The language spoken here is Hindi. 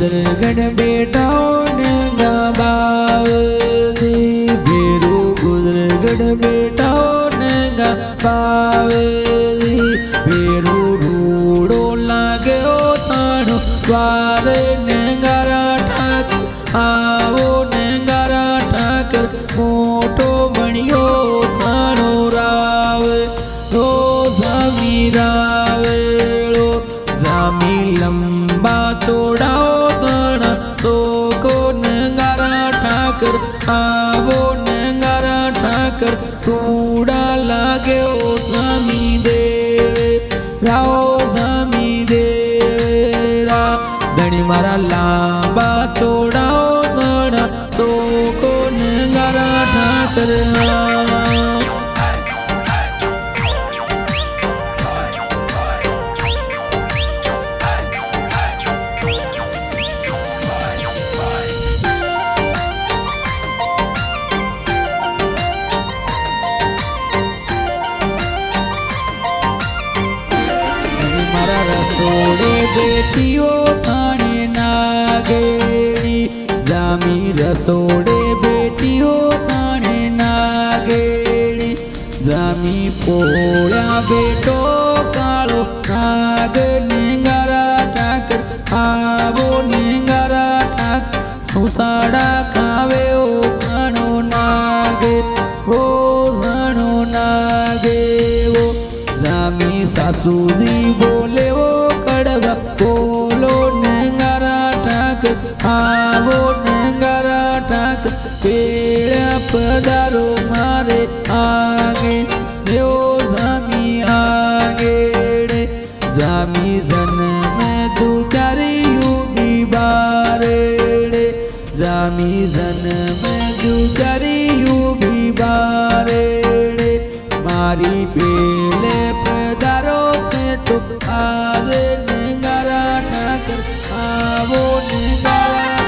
गुजरगढ़ बेटाओ नंगा बावली भेरू गुजरगढ़ बेटाओ नंगा बावली भेरू रूड़ो लागे ओ ताणो द्वारे नंगारा ठाकर आवो नंगारा ठाकर मोटो बणियो थाणो रावे ओ जामी रावेलो जामी लंबा चौड़ाओ ताणा तो को नंगारा ठाकर आवो नंगारा ठाकर थोड़ा लागे ओ जामी देवे राओ जामी देवेरा धनी मारा लांबा चौड़ाओ ताणा तो को नंगारा ठाकर रसोड़े बेटियो थाने नागेड़ी जामी रसोड़े बेटियो थाने नागेड़ी जामी पोळ्या बेटो काळो नाग नेंगारा ठाकर आवो नेंगारा ठाकर सुसाड़ा खावे ओ घणो नागे ओ घणो नागे ओ जामी सासूजी बोले ओ कड़वा बोलो नंगारा ठाकर आवो नंगारा ठाकर पेड़ा पधारो मारे आगे देव जामी आगे जामी जन में दुचारियू बीबारे जामी जन में दुचारियू बीबारे मारी बेले पधारो के तो आज नंगारा ठाकर आवो नंगारा